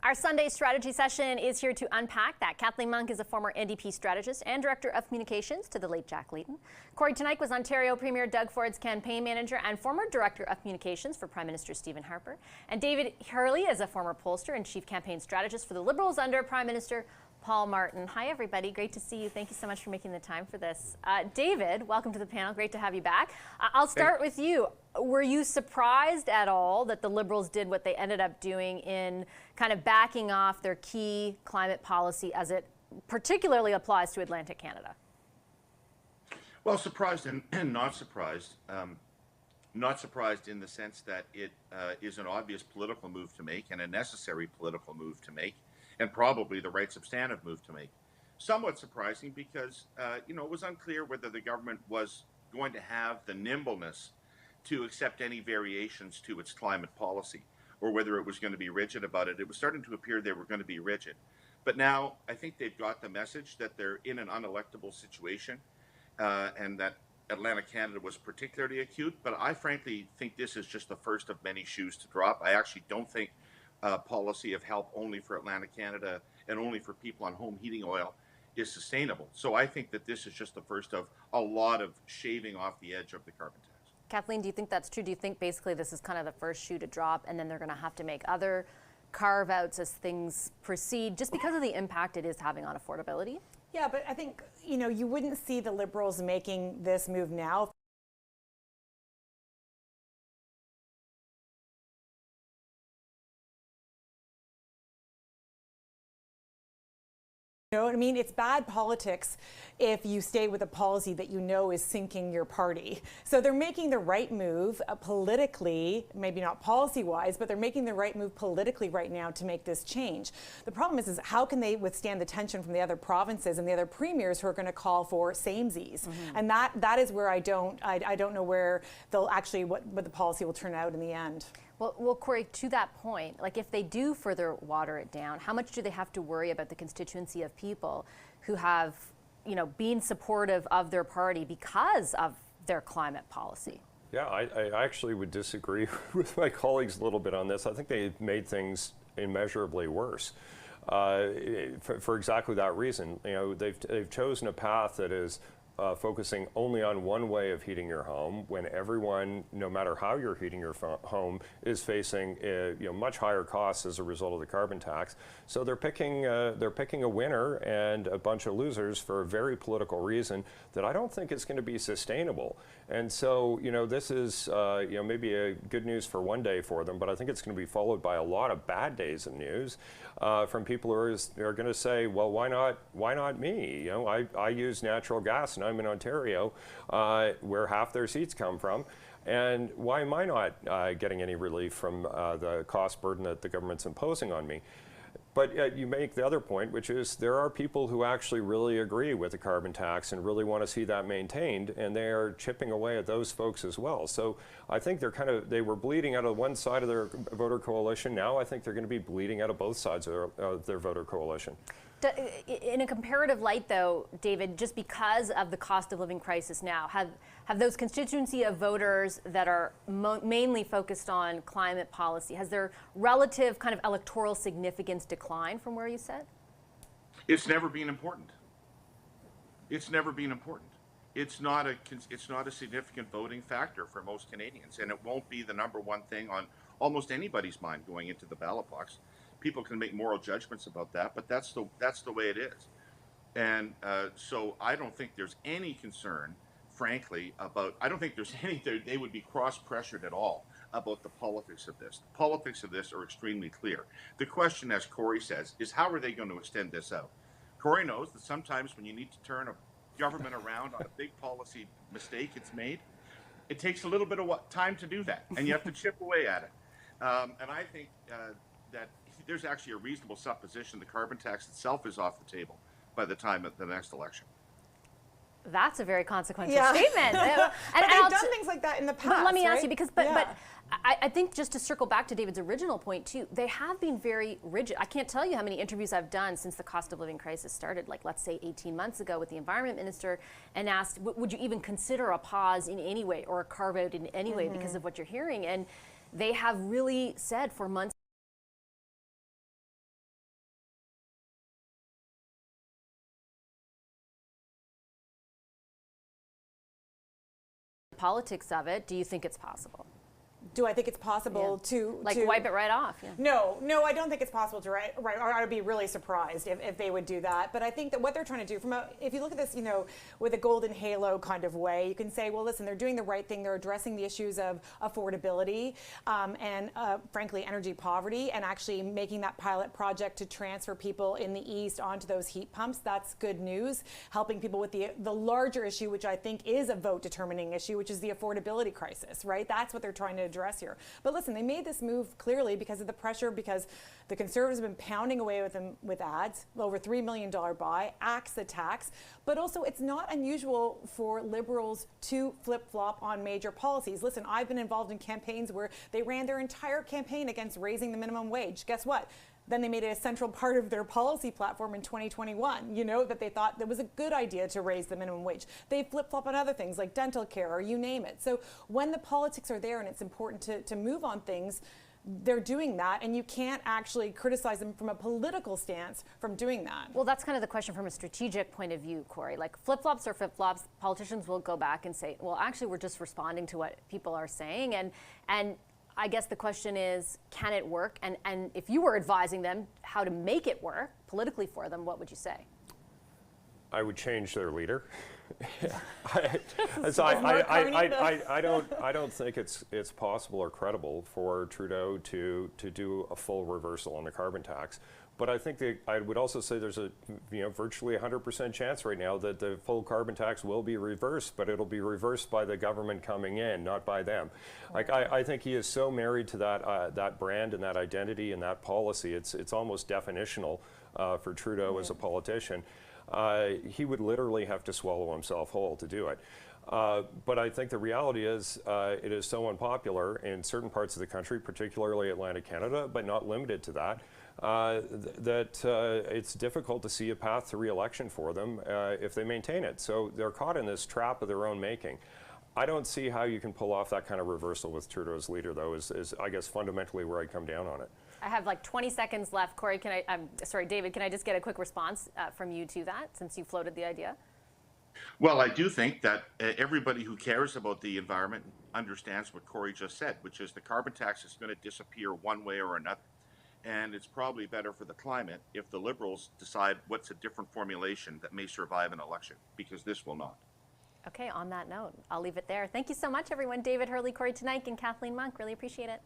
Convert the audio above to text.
Our Sunday strategy session is here to unpack that. Kathleen Monk is a former NDP strategist and director of communications to the late Jack Layton. Corey Teneycke was Ontario Premier Doug Ford's campaign manager and former director of communications for Prime Minister Stephen Harper. And David Hurley is a former pollster and chief campaign strategist for the Liberals under Prime Minister Paul Martin. Hi, everybody. Great to see you. Thank you so much for making the time for this. David, welcome to the panel. Great to have you back. I'll start with you. Were you surprised at all that the Liberals did what they ended up doing in kind of backing off their key climate policy as it particularly applies to Atlantic Canada? Well, surprised and not surprised. Not surprised in the sense that it is an obvious political move to make and a necessary political move to make, and probably the right substantive move to make. Somewhat surprising because, it was unclear whether the government was going to have the nimbleness to accept any variations to its climate policy, or whether it was going to be rigid about it. It was starting to appear they were going to be rigid. But now I think they've got the message that they're in an unelectable situation, and that Atlantic Canada was particularly acute. But I frankly think this is just the first of many shoes to drop. I actually don't think policy of help only for Atlantic Canada and only for people on home heating oil is sustainable. So I think that this is just the first of a lot of shaving off the edge of the carbon tax. Kathleen, do you think that's true? Do you think basically this is kind of the first shoe to drop and then they're going to have to make other carve-outs as things proceed just because of the impact it is having on affordability? Yeah, but I think, you wouldn't see the Liberals making this move now. You know what I mean? It's bad politics if you stay with a policy that is sinking your party. So they're making the right move politically, maybe not policy-wise, but they're making the right move politically right now to make this change. The problem is how can they withstand the tension from the other provinces and the other premiers who are going to call for samesies? And that is where I don't know where they'll actually what the policy will turn out in the end. Well, Corey, to that point, like if they do further water it down, how much do they have to worry about the constituency of people who have, been supportive of their party because of their climate policy? Yeah, I actually would disagree with my colleagues a little bit on this. I think they've made things immeasurably worse. For exactly that reason. They've chosen a path that is focusing only on one way of heating your home when everyone, no matter how you're heating your home, is facing much higher costs as a result of the carbon tax. So they're picking a winner and a bunch of losers for a very political reason that I don't think is going to be sustainable. And so this is maybe a good news for one day for them, but I think it's going to be followed by a lot of bad days of news from people who are going to say, well, why not me? I use natural gas and I'm in Ontario, where half their seats come from. And why am I not getting any relief from the cost burden that the government's imposing on me? But you make the other point, which is there are people who actually really agree with the carbon tax and really want to see that maintained, and they are chipping away at those folks as well. So I think they were bleeding out of one side of their voter coalition. Now I think they're going to be bleeding out of both sides of their voter coalition. In a comparative light, though, David, just because of the cost of living crisis now, have those constituency of voters that are mainly focused on climate policy, has their relative kind of electoral significance declined from where you sit? It's never been important. It's never been important. It's not a significant voting factor for most Canadians, and it won't be the number one thing on almost anybody's mind going into the ballot box. People can make moral judgments about that, but that's the way it is. And so I don't think there's any concern, frankly, I don't think there's they would be cross-pressured at all about the politics of this. The politics of this are extremely clear. The question, as Corey says, is how are they going to extend this out? Corey knows that sometimes when you need to turn a government around on a big policy mistake it's made, it takes a little bit of time to do that, and you have to chip away at it. And I think that there's actually a reasonable supposition the carbon tax itself is off the table by the time of the next election. That's a very consequential statement. But they've done things like that in the past. But let me ask you, because but I think just to circle back to David's original point too, they have been very rigid. I can't tell you how many interviews I've done since the cost of living crisis started, like let's say 18 months ago with the environment minister, and asked, would you even consider a pause in any way or a carve out in any way because of what you're hearing? And they have really said for months politics of it, do you think it's possible? Do I think it's possible to wipe it right off? Yeah. No, I don't think it's possible to right. Or I'd be really surprised if they would do that. But I think that what they're trying to do, if you look at this, with a golden halo kind of way, you can say, well, listen, they're doing the right thing. They're addressing the issues of affordability and, frankly, energy poverty, and actually making that pilot project to transfer people in the East onto those heat pumps. That's good news. Helping people with the larger issue, which I think is a vote-determining issue, which is the affordability crisis. Right? That's what they're trying to address here. But listen, they made this move clearly because of the pressure, because the Conservatives have been pounding away with them with ads, over $3 million buy, axe the tax. But also, it's not unusual for Liberals to flip-flop on major policies. Listen, I've been involved in campaigns where they ran their entire campaign against raising the minimum wage. Guess what? Then they made it a central part of their policy platform in 2021, that they thought that was a good idea to raise the minimum wage. They flip-flop on other things like dental care or you name it. So when the politics are there and it's important to move on things, they're doing that, and you can't actually criticize them from a political stance from doing that. Well, that's kind of the question from a strategic point of view, Corey. Like flip-flops or flip-flops, politicians will go back and say, well, actually, we're just responding to what people are saying. And I guess the question is, can it work? And if you were advising them how to make it work politically for them, what would you say? I would change their leader. I don't think it's possible or credible for Trudeau to do a full reversal on the carbon tax. But I think I would also say there's a virtually 100% chance right now that the full carbon tax will be reversed, but it'll be reversed by the government coming in, not by them. Like I think he is so married to that brand and that identity and that policy. It's almost definitional for Trudeau as a politician. He would literally have to swallow himself whole to do it. But I think the reality is it is so unpopular in certain parts of the country, particularly Atlantic Canada, but not limited to that, that it's difficult to see a path to re-election for them if they maintain it. So they're caught in this trap of their own making. I don't see how you can pull off that kind of reversal with Trudeau's leader, though, is I guess fundamentally where I come down on it. I have like 20 seconds left. Corey, David, can I just get a quick response from you to that, since you floated the idea? Well, I do think that everybody who cares about the environment understands what Corey just said, which is the carbon tax is going to disappear one way or another. And it's probably better for the climate if the Liberals decide what's a different formulation that may survive an election, because this will not. Okay, on that note, I'll leave it there. Thank you so much, everyone. David Hurley, Corey Tenike, and Kathleen Monk. Really appreciate it.